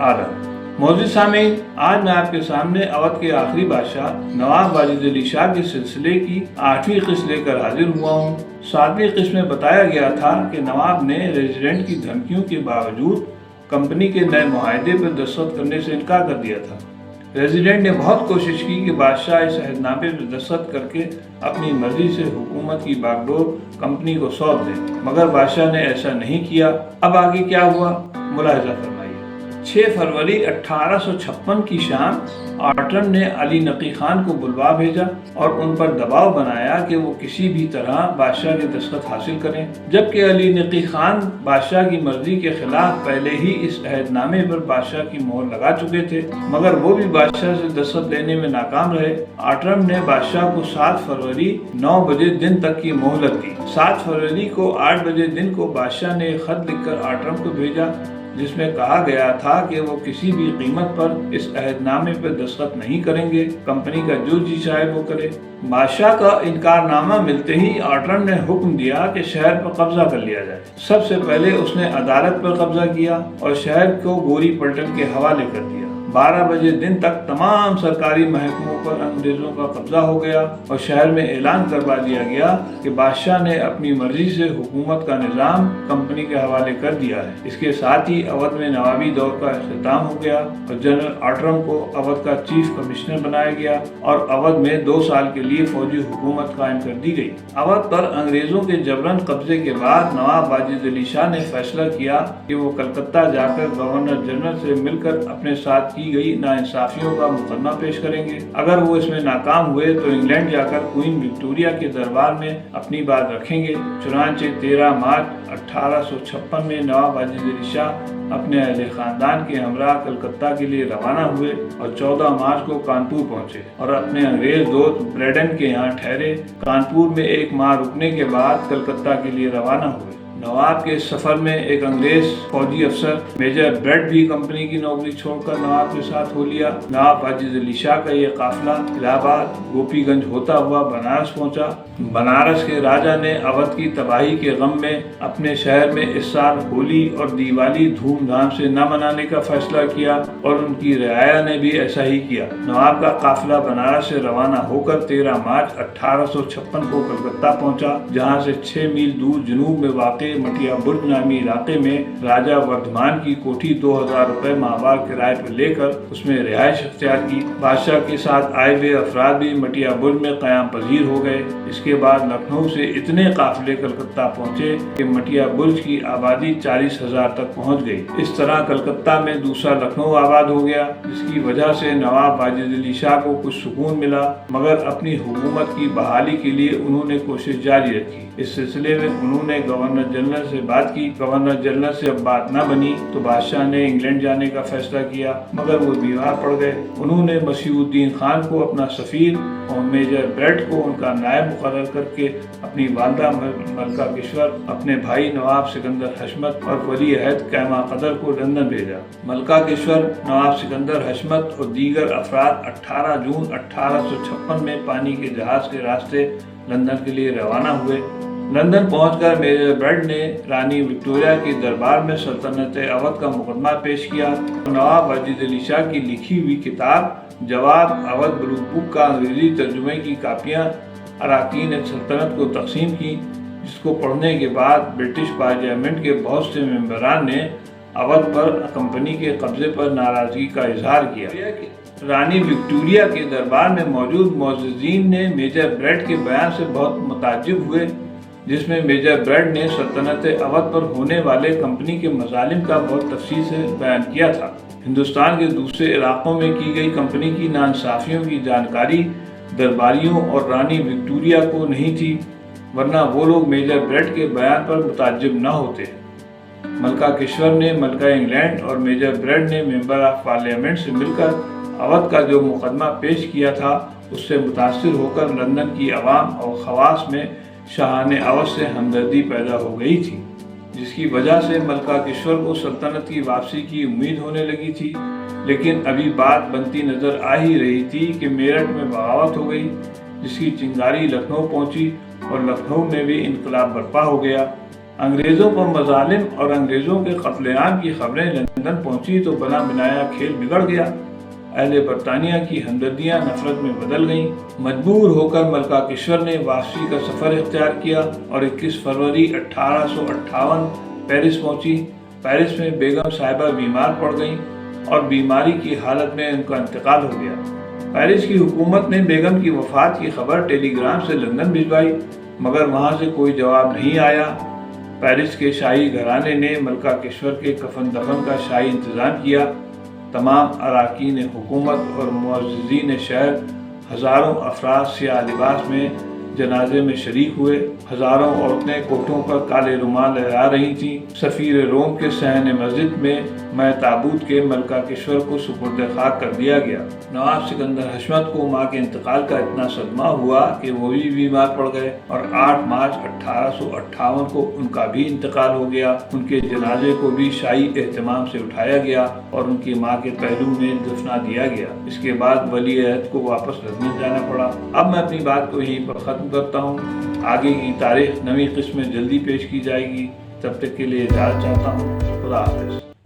आदब। मौजूद सामीन, आज मैं आपके सामने अवध के आखिरी बादशाह नवाब वाजिद अली शाह के सिलसिले की 8वीं किस्त लेकर हाजिर हुआ हूँ। 7वीं किस्त में बताया गया था कि नवाब ने रेजिडेंट की धमकियों के बावजूद कंपनी के नए मुआहदे पर दस्तखत करने से इनकार कर दिया था। रेजिडेंट ने बहुत कोशिश की कि बादशाह इस अहदनामे पर दस्तखत करके अपनी मर्जी से हुकूमत की बागडोर कंपनी को सौंप दे, मगर बादशाह ने ऐसा नहीं किया। अब आगे क्या हुआ, मुलाहिजा फरमाइए। 6 फरवरी 1856 की शाम आर्टन ने अली नकी खान को बुलवा भेजा और उन पर दबाव बनाया कि वो किसी भी तरह बादशाह के दस्तखत हासिल करें, जबकि अली नकी खान बादशाह की मर्जी के खिलाफ पहले ही इस अहदनामे पर बादशाह की मोहर लगा चुके थे, मगर वो भी बादशाह से दस्तखत लेने में नाकाम रहे। आर्टन ने बादशाह को 7 फरवरी 9 बजे दिन तक की मोहलत दी। 7 फरवरी को 8 बजे दिन को बादशाह ने खत लिखकर आर्टन को भेजा, जिसमें कहा गया था कि वो किसी भी कीमत पर इस अहदनामे पर दस्तखत नहीं करेंगे, कंपनी का जो जी चाहे वो करे। बादशाह का इनकारनामा मिलते ही आर्टन ने हुक्म दिया कि शहर पर कब्जा कर लिया जाए। सबसे पहले उसने अदालत पर कब्जा किया और शहर को गोरी पलटन के हवाले कर दिया। 12 बजे दिन तक तमाम सरकारी महकमों पर अंग्रेजों का कब्जा हो गया और शहर में ऐलान करवा दिया गया कि बादशाह ने अपनी मर्जी से हुकूमत का निज़ाम कंपनी के हवाले कर दिया है। इसके साथ ही अवध में नवाबी दौर का इख्तिताम हो गया और जनरल आर्टन को अवध का चीफ कमिश्नर बनाया गया और अवध में 2 साल के लिए फौजी हुकूमत कायम कर दी गई। अवध पर अंग्रेजों के जबरन कब्जे के बाद नवाब वाजिद अली शाह ने फैसला किया कि वो कलकत्ता जाकर गवर्नर जनरल से मिलकर अपने साथ की गई नाइंसाफियों का मुकदमा पेश करेंगे। अगर वो इसमें नाकाम हुए तो इंग्लैंड जाकर क्वीन विक्टोरिया के दरबार में अपनी बात रखेंगे। चुनांचे 13 मार्च 1856 में नवाब वाजिद अली शाह अपने अहले खानदान के हमरा कलकत्ता के लिए रवाना हुए और 14 मार्च को कानपुर पहुंचे और अपने अंग्रेज दोस्त ब्रेडन के यहाँ ठहरे। कानपुर में 1 माह रुकने के बाद कलकत्ता के लिए रवाना हुए। नवाब के सफर में एक अंग्रेज फौजी अफसर मेजर ब्रेड भी कंपनी की नौकरी छोड़कर नवाब के साथ हो लिया। नवाब वाजिद अली शाह का यह काफिला इलाहाबाद गोपीगंज होता हुआ बनारस पहुंचा। बनारस के राजा ने अवध की तबाही के गम में अपने शहर में इस साल होली और दिवाली धूमधाम से न मनाने का फैसला किया और उनकी रियाया ने भी ऐसा ही किया। नवाब का काफिला बनारस से रवाना होकर 13 मार्च 1856 को कलकत्ता पहुंचा, जहां से 6 मील दूर जनूब में वाक़ मटिया बुर्ज नामी इलाके में राजा वर्धमान की कोठी 2000 रुपए माहवार किराए पर लेकर उसमें रिहाइश इख्तियार की। बादशाह के साथ आए हुए अफराद भी मटिया बुर्ज में क़याम पजीर हो गए। इसके बाद लखनऊ से इतने काफिले कलकत्ता पहुंचे कि मटिया बुर्ज की आबादी 40,000 तक पहुंच गई। इस तरह कलकत्ता में दूसरा लखनऊ आबाद हो गया, जिसकी वजह से नवाब वाजिद अली शाह को कुछ सुकून मिला, मगर अपनी हुकूमत की बहाली के लिए उन्होंने कोशिश जारी रखी। इस सिलसिले में उन्होंने गवर्नर जनरल से बात की। गवर्नर जनरल से अब बात न बनी तो बादशाह ने इंग्लैंड जाने का फैसला किया, मगर वो बीमार पड़ गए। उन्होंने मसीहुद्दीन खान को अपना सफीर और मेजर ब्रेड को उनका नायब मुकर्रर करके अपनी वालदा मलका किश्वर, अपने भाई नवाब सिकंदर हशमत और वली अहद कैमा कदर को लंदन भेजा। मलका किश्वर, नवाब सिकंदर हशमत और दीगर अफराद 18 जून 1856 में पानी के जहाज के रास्ते लंदन के लिए रवाना हुए। लंदन पहुंचकर मेजर ब्रेड ने रानी विक्टोरिया के दरबार में सल्तनत अवध का मुकदमा पेश किया। नवाब वाजिद अली शाह की लिखी हुई किताब जवाब अवध ब्लू बुक का अंग्रेजी तर्जुमे की कापियाँ अराकीन सल्तनत को तकसीम की, जिसको पढ़ने के बाद ब्रिटिश पार्लियामेंट के बहुत से मेंबरान ने अवध पर कंपनी के कब्जे पर नाराजगी का इजहार किया। रानी विक्टोरिया के दरबार में मौजूद मोअज़्ज़िज़ीन ने मेजर ब्रेड के बयान से बहुत मुताज्जिब हुए, जिसमें मेजर ब्रेड ने सल्तनत अवध पर होने वाले कंपनी के मज़ालिम का बहुत तफसील से बयान किया था। हिंदुस्तान के दूसरे इलाकों में की गई कंपनी की नाइंसाफियों की जानकारी दरबारियों और रानी विक्टोरिया को नहीं थी, वरना वो लोग मेजर ब्रेड के बयान पर मुताज्जिब न होते। मलका किश्वर ने मलका इंग्लैंड और मेजर ब्रेड ने मेंबर ऑफ पार्लियामेंट से मिलकर अवध का जो मुकदमा पेश किया था, उससे मुतासिर होकर लंदन की आवाम और खवास में शाहाने अवध से हमदर्दी पैदा हो गई थी, जिसकी वजह से मलका किश्वर को सल्तनत की वापसी की उम्मीद होने लगी थी। लेकिन अभी बात बनती नजर आ ही रही थी कि मेरठ में बगावत हो गई, जिसकी चिंगारी लखनऊ पहुंची और लखनऊ में भी इनकलाब बर्पा हो गया। انگریزوں پر مظالم اور انگریزوں کے قتل عام کی خبریں لندن پہنچی تو بنا بنایا کھیل بگڑ گیا۔ اہل برطانیہ کی ہمدردیاں نفرت میں بدل گئیں۔ مجبور ہو کر ملکہ کشور نے واپسی کا سفر اختیار کیا اور 21 فروری 1858 پیرس پہنچی۔ پیرس میں بیگم صاحبہ بیمار پڑ گئیں اور بیماری کی حالت میں ان کا انتقال ہو گیا۔ پیرس کی حکومت نے بیگم کی وفات کی خبر ٹیلی گرام سے لندن بھجوائی، مگر وہاں سے کوئی جواب نہیں آیا۔ پیرس کے شاہی گھرانے نے ملکہ کشور کے کفن دفن کا شاہی انتظام کیا۔ تمام اراکین حکومت اور معززین شہر، ہزاروں افراد سیاہ لباس میں جنازے میں شریک ہوئے۔ ہزاروں عورتیں کوٹھوں پر کالے رومال لہرا رہی تھیں۔ سفیر روم کے صحن مسجد میں تابوت کے ملکہ کشور کو سپرد خاک کر دیا گیا۔ نواب سکندر حشمت کو ماں کے انتقال کا اتنا صدمہ ہوا کہ وہ بھی بیمار پڑ گئے اور 8 مارچ 1858 کو ان کا بھی انتقال ہو گیا۔ ان کے جنازے کو بھی شاہی اہتمام سے اٹھایا گیا اور ان کی ماں کے پہلو میں دفنا دیا گیا۔ اس کے بعد ولی عہد کو واپس لندن جانا پڑا۔ اب میں اپنی بات کو یہیں پر ختم کرتا ہوں۔ آگے کی تاریخ نئی قسم میں جلدی پیش کی جائے گی۔ تب تک کے لیے اجازت چاہتا ہوں۔ خدا حافظ۔